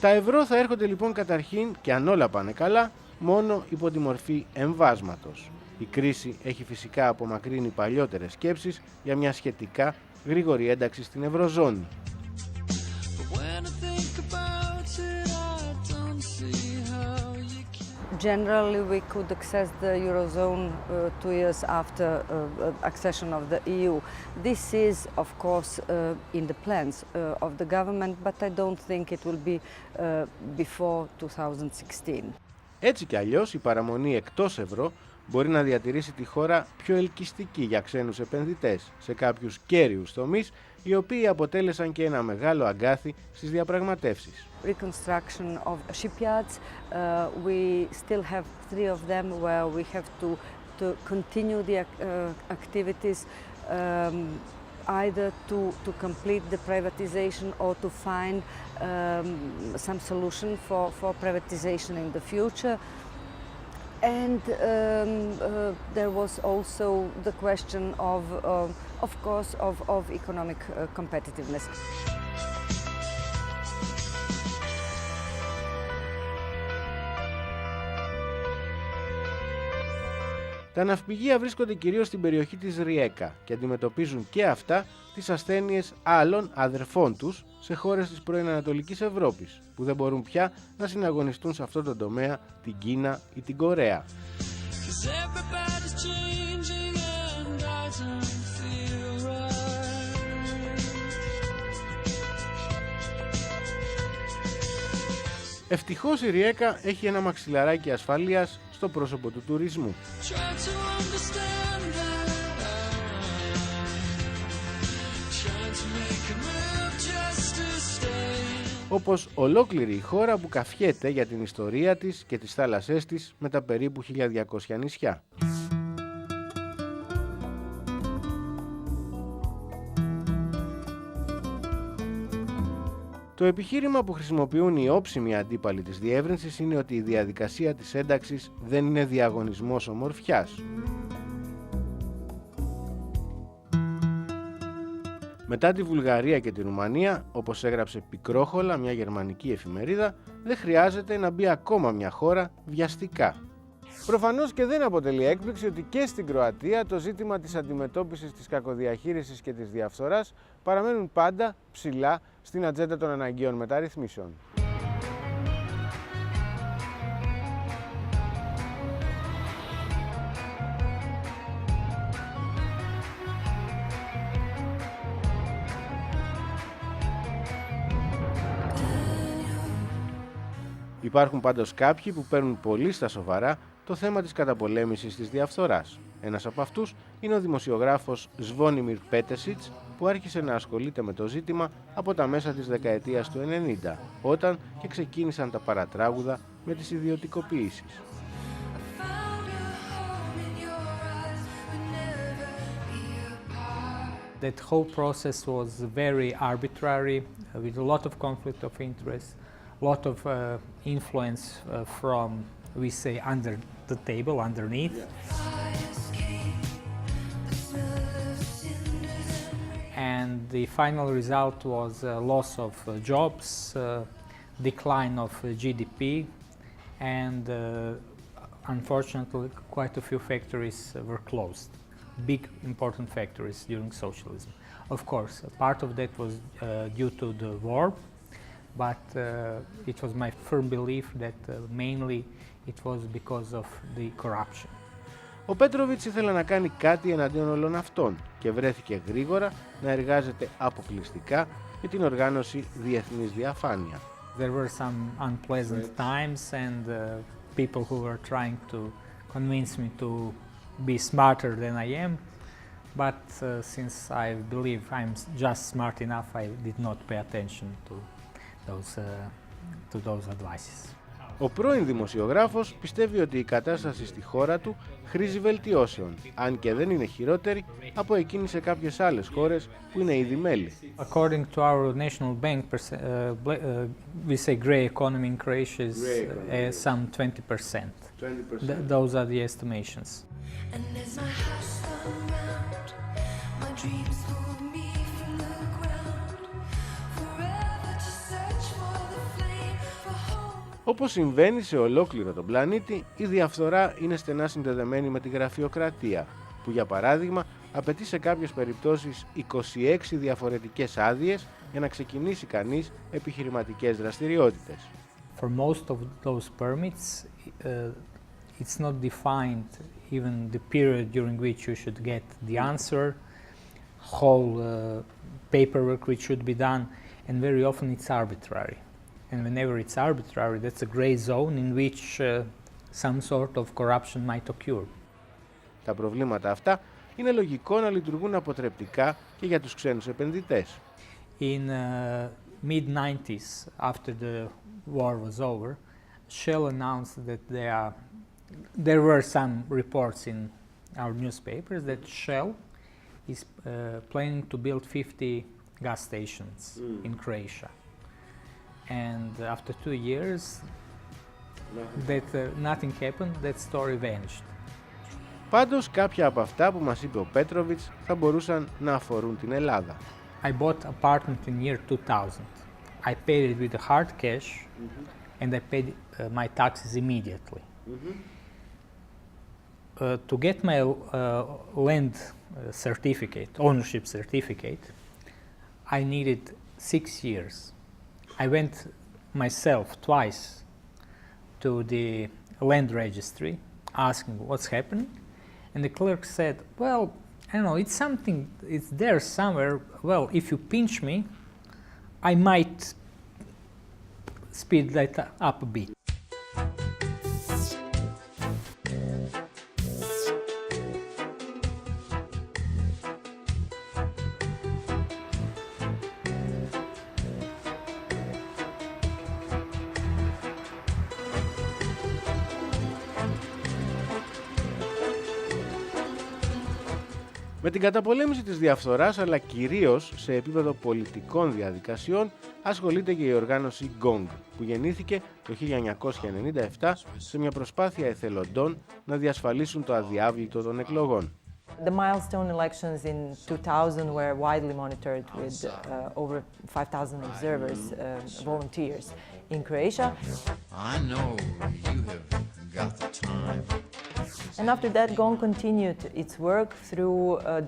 Τα ευρώ θα έρχονται λοιπόν καταρχήν, και αν όλα πάνε καλά, μόνο υπό τη μορφή εμβάσματος. Η κρίση έχει φυσικά απομακρύνει παλιότερες σκέψεις για μια σχετικά γρήγορη ένταξη στην Ευρωζώνη. Generally, we could access the Eurozone 2 years after accession of the EU. This is, of course, in the plans of the government, but I don't think it will be before 2016. Έτσι κι αλλιώς, η παραμονή εκτός ευρώ μπορεί να διατηρήσει τη χώρα πιο ελκυστική για ξένους επενδυτές σε κάποιους κέριους τομείς, οι οποίοι αποτέλεσαν και ένα μεγάλο αγκάθι στις διαπραγματεύσεις. Reconstruction of shipyards, we still have 3 of them where we have to continue the activities, either to complete the privatization or to find some solution for privatization in the future. And there was also the question of course, of economic competitiveness. Τα ναυπηγεία βρίσκονται κυρίως στην περιοχή της Ριέκα και αντιμετωπίζουν και αυτά τις ασθένειες άλλων αδερφών τους σε χώρες της πρώην Ανατολικής Ευρώπης, που δεν μπορούν πια να συναγωνιστούν σε αυτό το τομέα την Κίνα ή την Κορέα. Ευτυχώς η Ριέκα έχει ένα μαξιλαράκι ασφαλείας στο πρόσωπο του τουρισμού. Όπως ολόκληρη η χώρα που καφιέται για την ιστορία της και τις θάλασσές της με τα περίπου 1200 νησιά. Το επιχείρημα που χρησιμοποιούν οι όψιμοι αντίπαλοι της διεύρυνσης είναι ότι η διαδικασία της ένταξης δεν είναι διαγωνισμός ομορφιάς. Μετά τη Βουλγαρία και τη Ρουμανία, όπως έγραψε πικρόχολα μια γερμανική εφημερίδα, δεν χρειάζεται να μπει ακόμα μια χώρα βιαστικά. Προφανώς και δεν αποτελεί έκπληξη ότι και στην Κροατία το ζήτημα της αντιμετώπισης της κακοδιαχείρισης και της διαφθοράς παραμένουν πάντα ψηλά στην ατζέντα των αναγκαίων μεταρρυθμίσεων. Υπάρχουν πάντως κάποιοι που παίρνουν πολύ στα σοβαρά το θέμα της καταπολέμησης της διαφθοράς. Ένας από αυτούς είναι ο δημοσιογράφος Σβόνιμιρ Πέτεσιτς, που άρχισε να ασχολείται με το ζήτημα από τα μέσα της δεκαετίας του 90, όταν και ξεκίνησαν τα παρατράγουδα με τις ιδιωτικοποιήσεις. That whole process was very arbitrary, with a lot of conflict of interest, lot of influence from, we say, under the table, underneath. And the final result was loss of jobs, decline of GDP, and unfortunately quite a few factories were closed. Big important factories during socialism. Of course, a part of that was due to the war, but it was my firm belief that mainly it was because of the corruption. Ο Πέτροβιτς ήθελε να κάνει κάτι εναντίον όλων αυτών και βρέθηκε γρήγορα να εργάζεται αποκλειστικά με την οργάνωση Διεθνής Διαφάνεια. There were some unpleasant times and people who were trying to convince me to be smarter than I am, but since I believe I'm just smart enough, I did not pay attention to those advices. Ο πρώην δημοσιογράφος πιστεύει ότι η κατάσταση στη χώρα του χρήζει βελτιώσεων, αν και δεν είναι χειρότερη από εκείνη σε κάποιες άλλες χώρες που είναι ήδη μέλη. According to our national bank, we say gray economy in Croatia is some 20%. 20%. Those are the estimations. And as my house around, my dreams pull me from the ground, forever to search for the flame Όπως συμβαίνει σε ολόκληρο τον πλανήτη, η διαφθορά είναι στενά συνδεδεμένη με τη γραφειοκρατία, που για παράδειγμα απαιτεί σε κάποιες περιπτώσεις 26 διαφορετικές άδειες για να ξεκινήσει κανείς επιχειρηματικές δραστηριότητες. For most of those permits, it's not defined even the period during which you should get the answer, whole paperwork which should be done, and very often it's arbitrary. And whenever it's arbitrary, that's a gray zone in which some sort of corruption might occur. Τα προβλήματα αυτά είναι λογικό να λειτουργούν αποτρεπτικά και για τους ξένους επενδυτές. In mid-90s, after the war was over, Shell announced that there were some reports in our newspapers that Shell is planning to build 50 gas stations in Croatia. And after 2 years, nothing happened, that story vanished. Πάντως, κάποια από αυτά που μας είπε ο Πέτροβιτς θα μπορούσαν να αφορούν την Ελλάδα. I bought apartment in year 2000. I paid it with the hard cash and I paid my taxes immediately. To get my land certificate, ownership certificate, I needed 6 years. I went myself twice to the land registry asking what's happening, and the clerk said, well, I don't know, it's something, it's there somewhere. Well, if you pinch me, I might speed that up a bit. Με την καταπολέμηση της διαφθοράς, αλλά κυρίως σε επίπεδο πολιτικών διαδικασιών, ασχολείται και η οργάνωση GONG, που γεννήθηκε το 1997 σε μια προσπάθεια εθελοντών να διασφαλίσουν το αδιάβλητο των εκλογών. The milestone elections in 2000 were widely monitored with over 5,000 observers, volunteers in Croatia. I know you have got the time. And after that, GONG continued its work through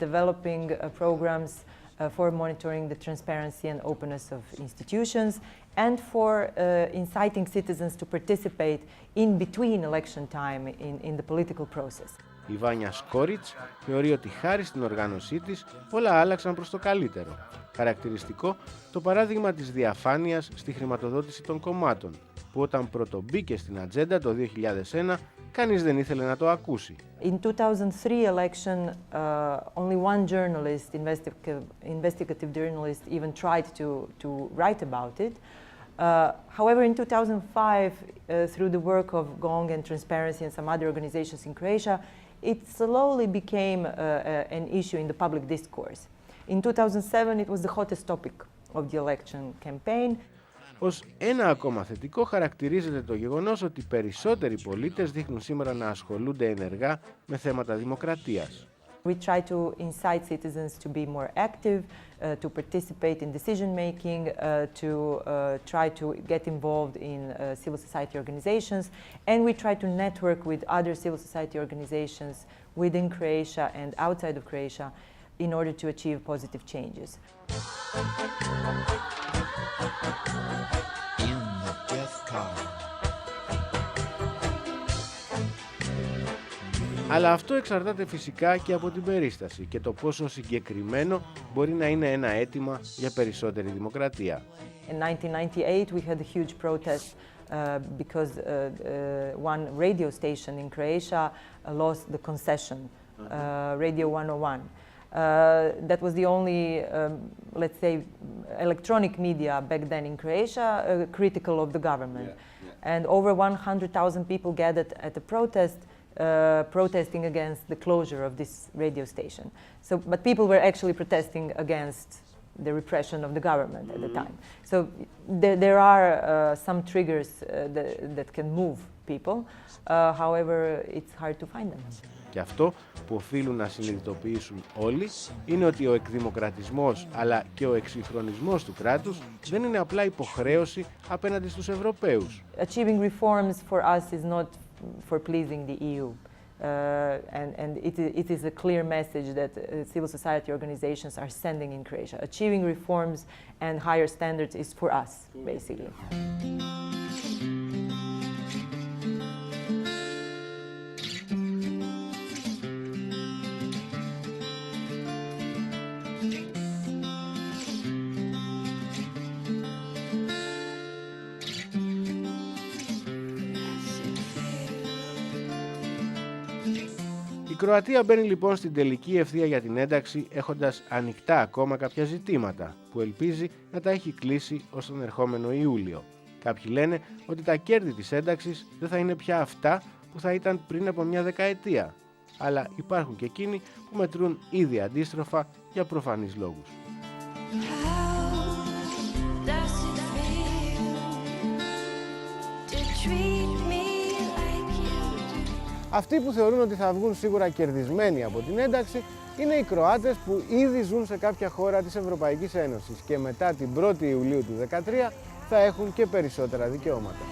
developing programs for monitoring the transparency and openness of institutions and for inciting citizens to participate in between election time in the political process. Η Βάνια Σκόριτς θεωρεί ότι χάρη στην οργάνωσή της όλα άλλαξαν προς το καλύτερο. Χαρακτηριστικό το παράδειγμα της διαφάνειας στη χρηματοδότηση των κομμάτων, που όταν πρωτομπήκε στην ατζέντα το 2001, κανείς δεν ήθελε να το ακούσει. In 2003 election, only one journalist, investigative journalist, even tried to write about it. However, in 2005, through the work of GONG and Transparency and some other organizations in Croatia, it slowly became an issue in the public discourse. In 2007, it was the hottest topic of the election campaign. Ως ένα ακόμα θετικό χαρακτηρίζεται το γεγονός ότι περισσότεροι πολίτες δείχνουν σήμερα να ασχολούνται ενεργά με θέματα δημοκρατίας. We try to incite citizens to be more active, to participate in decision making, to try to get involved in civil society organizations, and we try to network with other civil society organizations within Croatia and outside of Croatia in order to achieve positive changes. In the death car. Αλλά αυτό εξαρτάται φυσικά και από την περίσταση και το πόσο συγκεκριμένο μπορεί να είναι ένα αίτημα για περισσότερη δημοκρατία. In 1998 we had a huge protest because one radio station in Croatia lost the concession, Radio 101. That was the only, let's say, electronic media back then in Croatia critical of the government. And over 100,000 people gathered at the protest protesting against the closure of this radio station. So, but people were actually protesting against the repression of the government at the time. So there are some triggers that can move people. However, it's hard to find them. Και αυτό που οφείλουν να συνειδητοποιήσουν όλοι είναι ότι ο εκδημοκρατισμός αλλά και ο εξυγχρονισμός του κράτους δεν είναι απλά υποχρέωση απέναντι στους Ευρωπαίους. Achieving reforms for us is not for pleasing the EU. And it is a clear message that civil society organizations are sending in Croatia. Achieving reforms and higher standards is for us, basically. Η Κροατία μπαίνει λοιπόν στην τελική ευθεία για την ένταξη έχοντας ανοιχτά ακόμα κάποια ζητήματα που ελπίζει να τα έχει κλείσει ως τον ερχόμενο Ιούλιο. Κάποιοι λένε ότι τα κέρδη της ένταξης δεν θα είναι πια αυτά που θα ήταν πριν από μια δεκαετία, αλλά υπάρχουν και εκείνοι που μετρούν ήδη αντίστροφα για προφανείς λόγους. Αυτοί που θεωρούν ότι θα βγουν σίγουρα κερδισμένοι από την ένταξη είναι οι Κροάτες που ήδη ζουν σε κάποια χώρα της Ευρωπαϊκής Ένωσης και μετά την 1η Ιουλίου του 2013 θα έχουν και περισσότερα δικαιώματα.